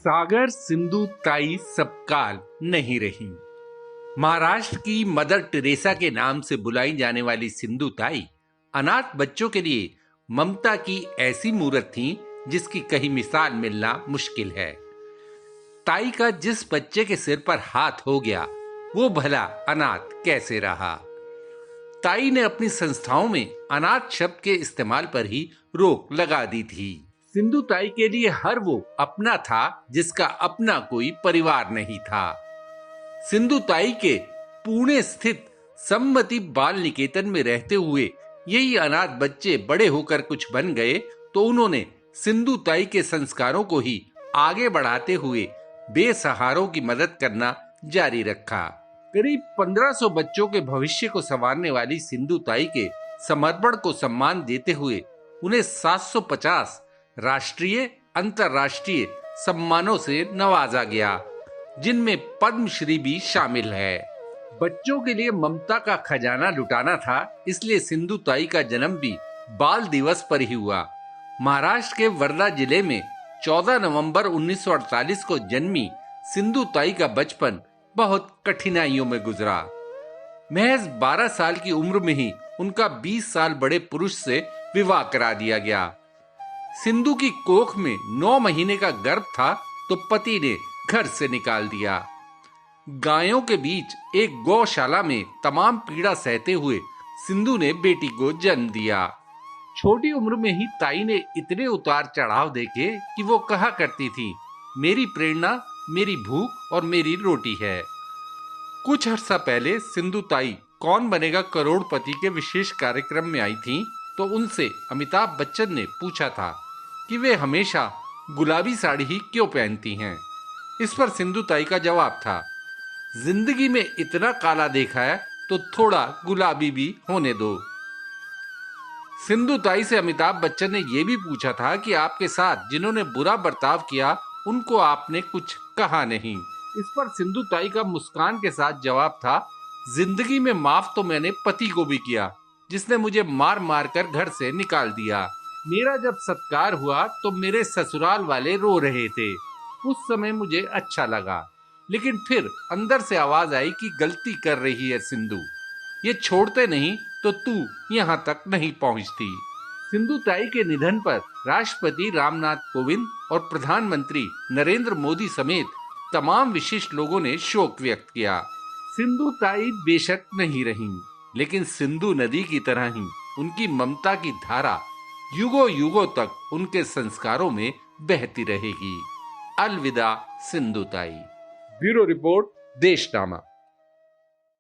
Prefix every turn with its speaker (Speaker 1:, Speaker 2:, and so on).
Speaker 1: सागर सिंधु ताई सबकाल नहीं रही। महाराष्ट्र की मदर टेरेसा के नाम से बुलाई जाने वाली सिंधु ताई अनाथ बच्चों के लिए ममता की ऐसी मूरत थी जिसकी कहीं मिसाल मिलना मुश्किल है। ताई का जिस बच्चे के सिर पर हाथ हो गया वो भला अनाथ कैसे रहा। ताई ने अपनी संस्थाओं में अनाथ शब्द के इस्तेमाल पर ही रोक लगा दी थी। सिंधु ताई के लिए हर वो अपना था जिसका अपना कोई परिवार नहीं था। सिंधु ताई के पुणे स्थित सम्मति बाल निकेतन में रहते हुए यही अनाथ बच्चे बड़े होकर कुछ बन गए तो उन्होंने सिंधु ताई के संस्कारों को ही आगे बढ़ाते हुए बेसहारों की मदद करना जारी रखा। करीब 1500 बच्चों के भविष्य को संवारने वाली सिंधु ताई के समर्पण को सम्मान देते हुए उन्हें 750 राष्ट्रीय अंतर्राष्ट्रीय सम्मानों से नवाजा गया, जिनमें पद्मश्री भी शामिल है। बच्चों के लिए ममता का खजाना लुटाना था, इसलिए सिंधु ताई का जन्म भी बाल दिवस पर ही हुआ। महाराष्ट्र के वर्धा जिले में 14 नवंबर 1948 को जन्मी सिंधु ताई का बचपन बहुत कठिनाइयों में गुजरा। महज 12 साल की उम्र में ही उनका 20 साल बड़े पुरुष से विवाह करा दिया गया। सिंधु की कोख में 9 महीने का गर्भ था तो पति ने घर से निकाल दिया। गायों के बीच एक गौशाला में तमाम पीड़ा सहते हुए सिंधु ने बेटी को जन्म दिया। छोटी उम्र में ही ताई ने इतने उतार चढ़ाव देखे कि वो कहा करती थी, मेरी प्रेरणा मेरी भूख और मेरी रोटी है। कुछ अर्सा पहले सिंधु ताई कौन बनेगा करोड़पति के विशेष कार्यक्रम में आई थी तो उनसे अमिताभ बच्चन ने पूछा था कि वे हमेशा गुलाबी साड़ी ही क्यों पहनती हैं। इस पर सिंधु ताई का जवाब था, जिंदगी में इतना काला देखा है तो थोड़ा गुलाबी भी होने दो। सिंधु ताई से अमिताभ बच्चन ने यह भी पूछा था कि आपके साथ जिन्होंने बुरा बर्ताव किया उनको आपने कुछ कहा नहीं। इस पर सिंधु ताई का मुस्कान के साथ जवाब था, जिंदगी में माफ तो मैंने पति को भी किया जिसने मुझे मार मार कर घर से निकाल दिया। मेरा जब सत्कार हुआ तो मेरे ससुराल वाले रो रहे थे, उस समय मुझे अच्छा लगा, लेकिन फिर अंदर से आवाज आई कि गलती कर रही है सिंधु, ये छोड़ते नहीं तो तू यहाँ तक नहीं पहुँचती। सिंधु ताई के निधन पर राष्ट्रपति रामनाथ कोविंद और प्रधानमंत्री नरेंद्र मोदी समेत तमाम विशिष्ट लोगों ने शोक व्यक्त किया। सिंधु ताई बेशक नहीं रहीं, लेकिन सिंधु नदी की तरह ही उनकी ममता की धारा युगों युगों तक उनके संस्कारों में बहती रहेगी। अलविदा सिंधु ताई। Bureau report, देशनामा।